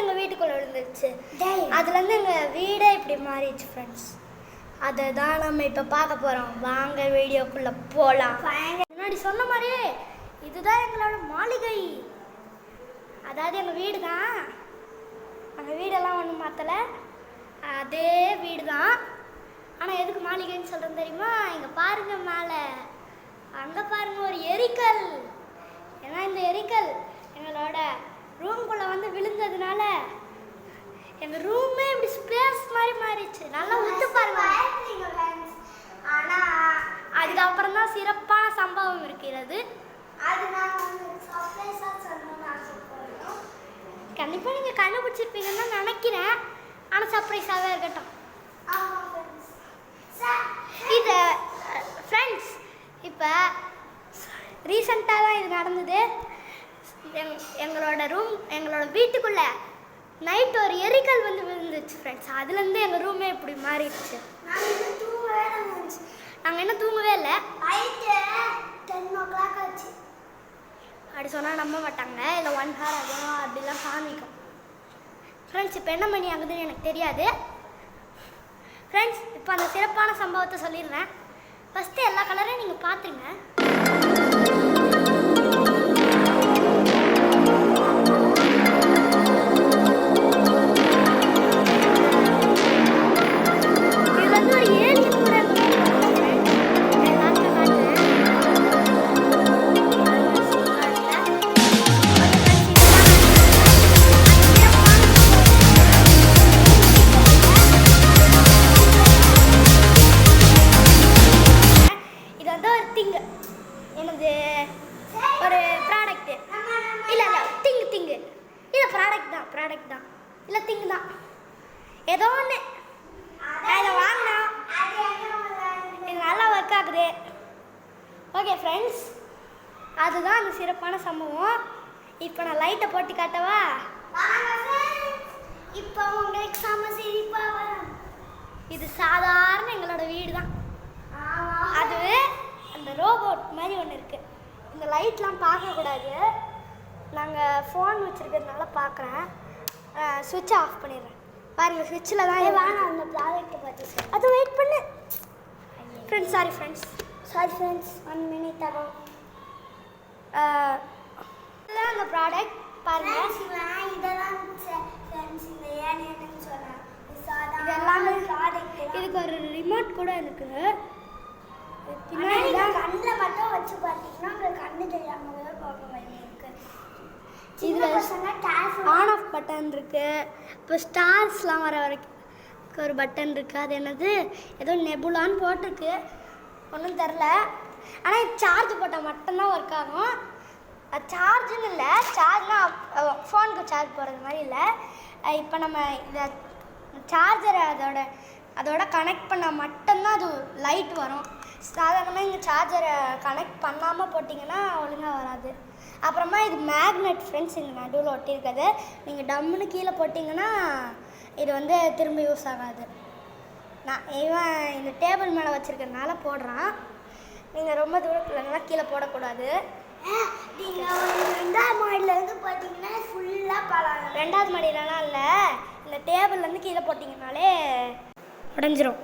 எங்கள் வீட்டுக்குள்ளே விழுந்துருச்சு. அதுலேருந்து எங்கள் வீடே இப்படி மாறிடுச்சு ஃப்ரெண்ட்ஸ். அதை தான் நம்ம இப்போ பார்க்க போகிறோம். வாங்க வீடியோக்குள்ளே போகலாம். முன்னாடி சொன்ன மாதிரியே இதுதான் எங்களோட மாளிகை. அதாவது எங்கள் வீடு தான். அந்த வீடெல்லாம் ஒன்றும் மாற்றலை, அதே வீடு தான். ஆனால் எதுக்கு மாளிகைன்னு சொல்கிறேன் தெரியுமா? இங்கே பாருங்கள், மேலே அங்கே பாருங்கள் ஒரு எரிக்கல். ஏன்னா இந்த எரிக்கல் எங்களோட ரூம்குள்ளே வந்து விழுந்ததுனால எங்கள் ரூமே இப்படி ஸ்பேஸ் மாதிரி மாறிடுச்சு. நல்லா உத்து பாருங்க. ஆனால் அதுக்கப்புறம் தான் சிறப்பான சம்பவம் இருக்கிறது. அது கண்டிப்பாக நீங்கள் கண்டுபிடிச்சிருப்பீங்கன்னு தான் நினைக்கிறேன். ஆனால் சர்ப்ரைஸாகவே இருக்கட்டும். இது ஃப்ரெண்ட்ஸ், இப்போ ரீசெண்டாக தான் இது நடந்தது. எங்களோட வீட்டுக்குள்ளே நைட் ஒரு எரிக்கல் வந்து விழுந்துச்சு ஃப்ரெண்ட்ஸ். அதுலேருந்து எங்கள் ரூமே இப்படி மாறிடுச்சு. நாங்கள் இன்னும் தூங்கவே இல்லை. 10 o'clock ஆச்சு. அப்படி சொன்னால் நம்ப மாட்டாங்க. இல்லை 1 hour ஆகும் அப்படிலாம் காமிக்கும் ஃப்ரெண்ட்ஸ். இப்போ என்ன மணி ஆகுதுன்னு எனக்கு தெரியாது ஃப்ரெண்ட்ஸ். இப்போ அந்த சிறப்பான சம்பவத்தை சொல்லிடுறேன். ஃபஸ்ட்டு எல்லா கலரையும் நீங்கள் பார்த்துருங்க. ப்ராடக்ட் தான் இல்லை திங்கு தான், ஏதோ ஒன்று. நான் இதை வாங்கினேன், இது நல்லா ஒர்க் ஆகுது. ஓகே ஃப்ரெண்ட்ஸ், அதுதான் அந்த சிறப்பான சம்பவம். இப்போ நான் லைட்டை போட்டு காட்டவா? இப்போ உங்களுக்கு செம சிரிப்பா வரும். இது சாதாரண எங்களோட வீடு தான். அது அந்த ரோபோட் மாதிரி ஒன்று இருக்குது. இந்த லைட்லாம் பார்க்கக்கூடாது. நாங்கள் ஃபோன் வச்சுருக்கிறதுனால பார்க்குறேன். சுவிட்சை ஆஃப் பண்ணிடுறேன். பாருங்கள், சுவிட்சில் தான் வேணாம். அந்த ப்ராடக்ட்டை பார்த்து அது வெயிட் பண்ணு ஃப்ரெண்ட்ஸ். சாரி ஃப்ரெண்ட்ஸ் 1 minute ஆகும். இதுதான் அந்த ப்ராடக்ட் பாருங்கள். இதெல்லாம் இது எல்லாமே ப்ராடக்ட். இதுக்கு ஒரு ரிமோட் கூட இருக்குது. கண்ணில் மட்டும் வச்சு பார்த்தீங்கன்னா உங்களுக்கு கண்ணு தெரியாமலே பார்க்க வேண்டியிருக்கு. இதில் ஆன் ஆஃப் பட்டன் இருக்குது. இப்போ ஸ்டார்ஸ்லாம் வர வரைக்கும் ஒரு பட்டன் இருக்குது. அது என்னது, ஏதோ நெபுலான்னு போட்டிருக்கு, ஒன்றும் தெரில. ஆனால் இது சார்ஜ் போட்டால் மட்டும்தான் ஒர்க் ஆகும். அது சார்ஜுன்னு இல்லை, சார்ஜ்னால் ஃபோனுக்கு சார்ஜ் போடுறது மாதிரி இல்லை. இப்போ நம்ம இதை சார்ஜரை அதோட கனெக்ட் பண்ணால் மட்டும்தான் அது லைட் வரும். சாதாரணமாக இங்கே சார்ஜரை கனெக்ட் பண்ணாமல் போட்டிங்கன்னா ஒழுங்காக வராது. அப்புறமா இது மேக்னெட் ஃப்ரெண்ட்ஸ், இந்த நடுவில் ஒட்டியிருக்குது. நீங்கள் டம்முன்னு கீழே போட்டிங்கன்னா இது வந்து திரும்ப யூஸ் ஆகாது. இவன் இந்த டேபிள் மேலே வச்சுருக்கிறதுனால போடுறான். நீங்கள் ரொம்ப தூரத்துலலாம் கீழே போடக்கூடாது. நீங்கள் 2வது மாடியிலேருந்து பார்த்தீங்கன்னா ஃபுல்லாக பழம். 2வது மாடியிலலாம் இல்லை, இந்த டேபிள்லேருந்து கீழே போட்டிங்கனாலே உடஞ்சிரும்.